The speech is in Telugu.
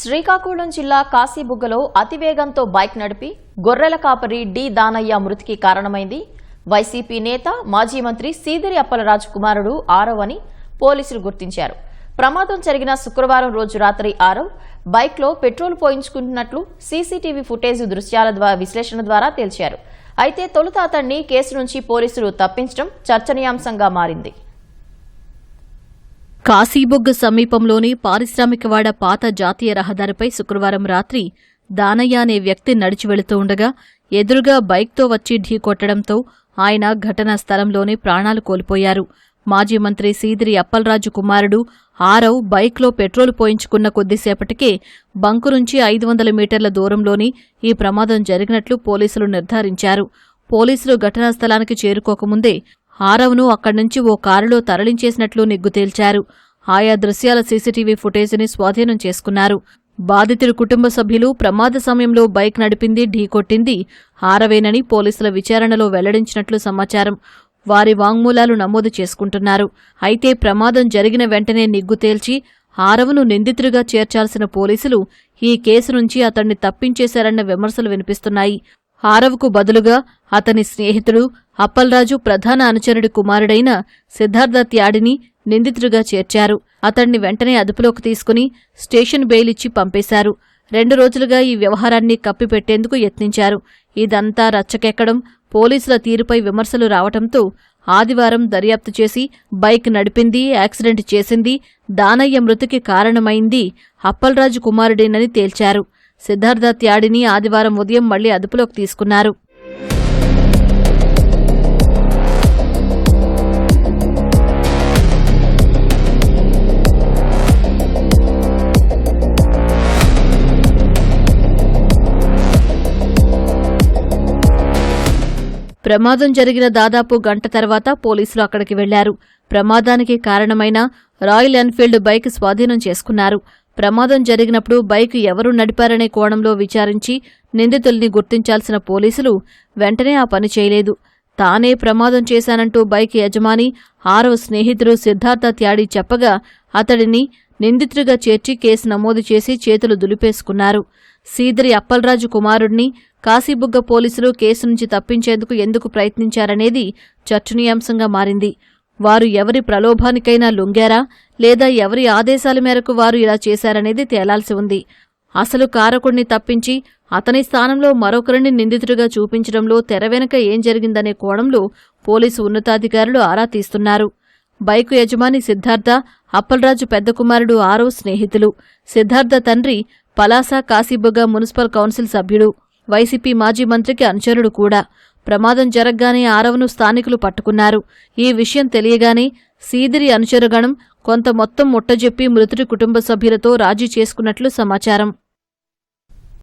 శ్రీకాకుళం జిల్లా కాశీబుగ్గలో అతివేగంతో బైక్ నడిపి గొర్రెల కాపరి డి దానయ్య మృతికి కారణమైంది. వైసీపీ నేత మాజీ మంత్రి సీదిరి అప్పలరాజు కుమారుడు ఆరవ్ అని పోలీసులు గుర్తించారు. ప్రమాదం జరిగిన శుక్రవారం రోజు రాత్రి ఆరవ్ బైక్లో పెట్రోల్ పోయించుకుంటున్నట్లు సీసీటీవీ ఫుటేజ్ దృశ్యాల విశ్లేషణ ద్వారా తేల్చారు. అయితే తొలుత అతన్ని కేసు నుంచి పోలీసులు తప్పించడం చర్చనీయాంశంగా మారింది. కాశీబుగ్గ సమీపంలోని పారిశ్రామికవాడ పాత జాతీయ రహదారిపై శుక్రవారం రాత్రి దానయ్య అనే వ్యక్తి నడిచి వెళుతూ ఉండగా ఎదురుగా బైక్తో వచ్చి ఢీకొట్టడంతో ఆయన ఘటనా స్థలంలోనే ప్రాణాలు కోల్పోయారు. మాజీ మంత్రి సీదిరి అప్పలరాజు కుమారుడు ఆరవ్ బైక్లో పెట్రోల్ పోయించుకున్న కొద్దిసేపటికే బంకు నుంచి 500 మీటర్ల దూరంలోని ఈ ప్రమాదం జరిగినట్లు పోలీసులు నిర్ధారించారు. పోలీసులు ఘటనా స్థలానికి చేరుకోకముందే ఆరవ్ను అక్కడ్నుంచి ఓ కారులో తరలించేసినట్లు నిగ్గు తేల్చారు. ఆయా దృశ్యాల సీసీటీవీ ఫుటేజీని స్వాధీనం చేసుకున్నారు. బాధితుడి కుటుంబ సభ్యులు ప్రమాద సమయంలో బైక్ నడిపింది, ఢీకొట్టింది ఆరవేనని పోలీసుల విచారణలో వెల్లడించినట్లు సమాచారం. వారి వాంగ్మూలాలు నమోదు చేసుకుంటున్నారు. అయితే ప్రమాదం జరిగిన వెంటనే నిగ్గు తేల్చి ఆరవ్ను నిందితుడిగా చేర్చాల్సిన పోలీసులు ఈ కేసు నుంచి అతన్ని తప్పించేశారన్న విమర్శలు వినిపిస్తున్నాయి. ఆరవ్కు బదులుగా అతని స్నేహితుడు అప్పలరాజు ప్రధాన అనుచరుడి కుమారుడైన సిద్ధార్థ త్యాడిని నిందితుడిగా చేర్చారు. అతన్ని వెంటనే అదుపులోకి తీసుకుని స్టేషన్ బెయిల్ ఇచ్చి పంపేశారు. 2 రోజులుగా ఈ వ్యవహారాన్ని కప్పిపెట్టేందుకు యత్నించారు. ఇదంతా రచ్చకెక్కడం, పోలీసుల తీరుపై విమర్శలు రావటంతో ఆదివారం దర్యాప్తు చేసి బైక్ నడిపింది, యాక్సిడెంట్ చేసింది, దానయ్య మృతికి కారణమైంది అప్పలరాజు కుమారుడేనని తేల్చారు. సిద్ధార్థ త్యాడిని ఆదివారం ఉదయం మళ్లీ అదుపులోకి తీసుకున్నారు. ప్రమాదం జరిగిన దాదాపు గంట తర్వాత పోలీసులు అక్కడికి వెళ్లారు. ప్రమాదానికి కారణమైన రాయల్ ఎన్ఫీల్డ్ బైక్ స్వాధీనం చేసుకున్నారు. ప్రమాదం జరిగినప్పుడు బైక్ ఎవరు నడిపారనే కోణంలో విచారించి నిందితుల్ని గుర్తించాల్సిన పోలీసులు వెంటనే ఆ పని చేయలేదు. తానే ప్రమాదం చేశానంటూ బైక్ యజమాని ఆరవ్ స్నేహితుడు సిద్ధార్థ త్యాడి చెప్పగా అతడిని నిందితుడిగా చేర్చి కేసు నమోదు చేసి చేతులు దులిపేసుకున్నారు. సీదిరి అప్పలరాజు కుమారుడిని కాశీబుగ్గ పోలీసులు కేసు నుంచి తప్పించేందుకు ఎందుకు ప్రయత్నించారనేది చర్చనీయాంశంగా మారింది. వారు ఎవరి ప్రలోభానికైనా లొంగారా లేదా ఎవరి ఆదేశాల మేరకు వారు ఇలా చేశారనేది తేలాల్సి ఉంది. అసలు కారకుడిని తప్పించి అతని స్థానంలో మరొకరిని నిందితుడిగా చూపించడంలో తెర వెనుక ఏం జరిగిందనే కోణంలో పోలీసు ఉన్నతాధికారులు ఆరా తీస్తున్నారు. బైకు యజమాని సిద్ధార్థ, అప్పలరాజు పెద్ద కుమారుడు ఆరవ్ స్నేహితులు. సిద్ధార్థ తండ్రి పలాస కాశీబుగ్గ మున్సిపల్ కౌన్సిల్ సభ్యుడు, వైసీపీ మాజీ మంత్రికి అనుచరుడు కూడా. ప్రమాదం జరగ్గానే ఆరవ్ను స్థానికులు పట్టుకున్నారు. ఈ విషయం తెలియగానే సీదిరి అనుచరుగణం కొంత మొత్తం ముట్టజెప్పి మృతుడి కుటుంబ సభ్యులతో రాజీ చేసుకున్నట్లు సమాచారం.